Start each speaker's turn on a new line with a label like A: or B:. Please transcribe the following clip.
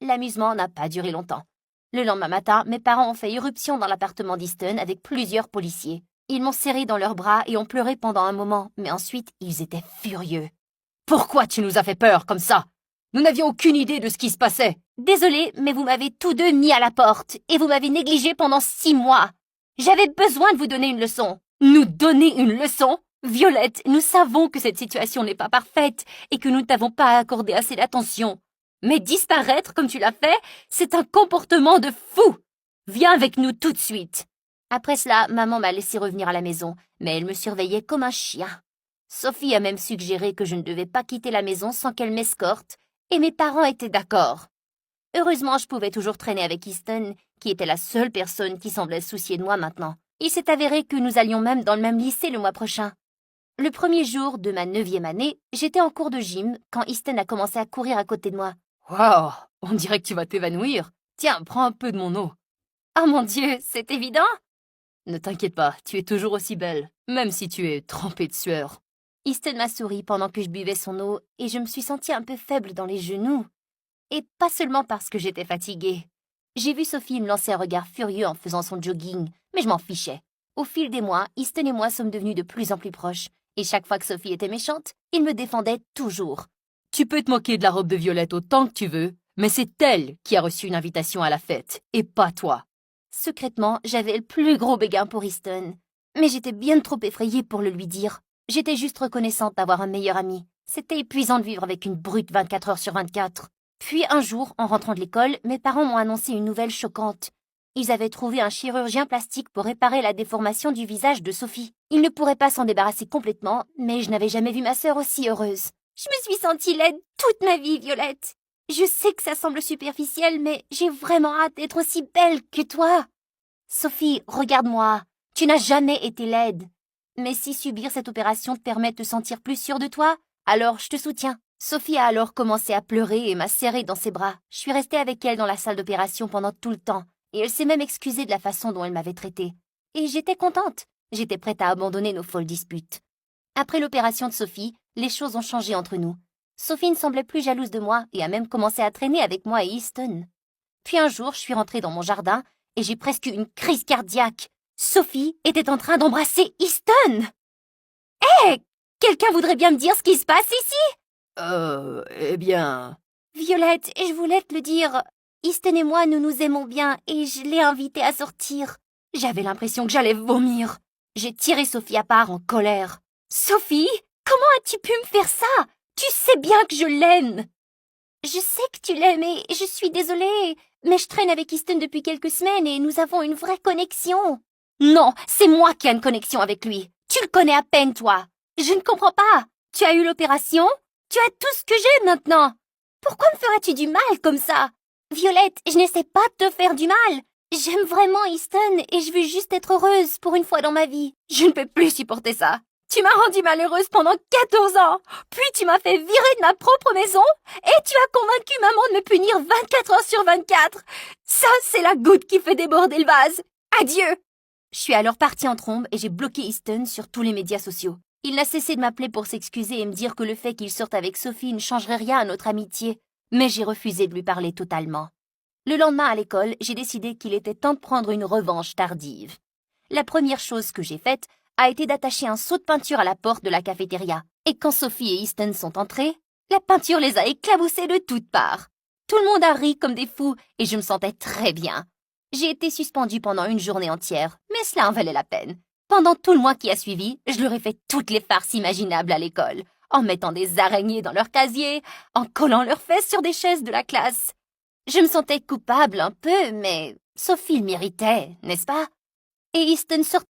A: l'amusement n'a pas duré longtemps. Le lendemain matin, mes parents ont fait irruption dans l'appartement d'Easton avec plusieurs policiers. Ils m'ont serré dans leurs bras et ont pleuré pendant un moment, mais ensuite, ils étaient furieux. « Pourquoi tu nous as fait peur comme ça? Nous n'avions aucune idée de ce qui se passait. »« Désolée, mais vous m'avez tous deux mis à la porte et vous m'avez négligé pendant 6 mois. J'avais besoin de vous donner une leçon. »« Nous donner une leçon? Violette, nous savons que cette situation n'est pas parfaite et que nous ne t'avons pas accordé assez d'attention. Mais disparaître comme tu l'as fait, c'est un comportement de fou. Viens avec nous tout de suite. » Après cela, maman m'a laissé revenir à la maison, mais elle me surveillait comme un chien. Sophie a même suggéré que je ne devais pas quitter la maison sans qu'elle m'escorte, et mes parents étaient d'accord. Heureusement, je pouvais toujours traîner avec Easton, qui était la seule personne qui semblait se soucier de moi maintenant. Il s'est avéré que nous allions même dans le même lycée le mois prochain. Le premier jour de ma 9e année, j'étais en cours de gym quand Easton a commencé à courir à côté de moi. « Wow, on dirait que tu vas t'évanouir. Tiens, prends un peu de mon eau. »« Oh mon Dieu, c'est évident !»« Ne t'inquiète pas, tu es toujours aussi belle, même si tu es trempée de sueur. » Easton m'a souri pendant que je buvais son eau et je me suis sentie un peu faible dans les genoux. Et pas seulement parce que j'étais fatiguée. J'ai vu Sophie me lancer un regard furieux en faisant son jogging, mais je m'en fichais. Au fil des mois, Easton et moi sommes devenus de plus en plus proches. Et chaque fois que Sophie était méchante, il me défendait toujours. « Tu peux te moquer de la robe de Violette autant que tu veux, mais c'est elle qui a reçu une invitation à la fête, et pas toi. » Secrètement, j'avais le plus gros béguin pour Easton. Mais j'étais bien trop effrayée pour le lui dire. J'étais juste reconnaissante d'avoir un meilleur ami. C'était épuisant de vivre avec une brute 24 heures sur 24. Puis un jour, en rentrant de l'école, mes parents m'ont annoncé une nouvelle choquante. Ils avaient trouvé un chirurgien plastique pour réparer la déformation du visage de Sophie. Ils ne pourraient pas s'en débarrasser complètement, mais je n'avais jamais vu ma sœur aussi heureuse. Je me suis sentie laide toute ma vie, Violette. Je sais que ça semble superficiel, mais j'ai vraiment hâte d'être aussi belle que toi. Sophie, regarde-moi. Tu n'as jamais été laide. Mais si subir cette opération te permet de te sentir plus sûre de toi, alors je te soutiens. Sophie a alors commencé à pleurer et m'a serrée dans ses bras. Je suis restée avec elle dans la salle d'opération pendant tout le temps. Et elle s'est même excusée de la façon dont elle m'avait traitée. Et j'étais contente. J'étais prête à abandonner nos folles disputes. Après l'opération de Sophie, les choses ont changé entre nous. Sophie ne semblait plus jalouse de moi et a même commencé à traîner avec moi et Easton. Puis un jour, je suis rentrée dans mon jardin et j'ai presque eu une crise cardiaque. Sophie était en train d'embrasser Easton. « Hé! Quelqu'un voudrait bien me dire ce qui se passe ici? »
B: Eh bien...
A: Violette, je voulais te le dire. Easton et moi, nous nous aimons bien et je l'ai invité à sortir. J'avais l'impression que j'allais vomir. J'ai tiré Sophie à part en colère. « Sophie, comment as-tu pu me faire ça? Tu sais bien que je l'aime. » « Je sais que tu l'aimes et je suis désolée, mais je traîne avec Easton depuis quelques semaines et nous avons une vraie connexion. »« Non, c'est moi qui ai une connexion avec lui. Tu le connais à peine, toi. Je ne comprends pas. Tu as eu l'opération? Tu as tout ce que j'ai maintenant. Pourquoi me ferais-tu du mal comme ça? Violette, je n'essaie pas de te faire du mal. J'aime vraiment Easton et je veux juste être heureuse pour une fois dans ma vie. Je ne peux plus supporter ça. Tu m'as rendue malheureuse pendant 14 ans. Puis tu m'as fait virer de ma propre maison et tu as convaincu maman de me punir 24 heures sur 24. Ça, c'est la goutte qui fait déborder le vase. Adieu. Je suis alors partie en trombe et j'ai bloqué Easton sur tous les médias sociaux. Il n'a cessé de m'appeler pour s'excuser et me dire que le fait qu'il sorte avec Sophie ne changerait rien à notre amitié. Mais j'ai refusé de lui parler totalement. Le lendemain à l'école, j'ai décidé qu'il était temps de prendre une revanche tardive. La première chose que j'ai faite a été d'attacher un seau de peinture à la porte de la cafétéria. Et quand Sophie et Easton sont entrés, la peinture les a éclaboussés de toutes parts. Tout le monde a ri comme des fous et je me sentais très bien. J'ai été suspendue pendant une journée entière, mais cela en valait la peine. Pendant tout le mois qui a suivi, je leur ai fait toutes les farces imaginables à l'école, en mettant des araignées dans leurs casiers, en collant leurs fesses sur des chaises de la classe. Je me sentais coupable un peu, mais Sophie le méritait, n'est-ce pas? Et Easton sortait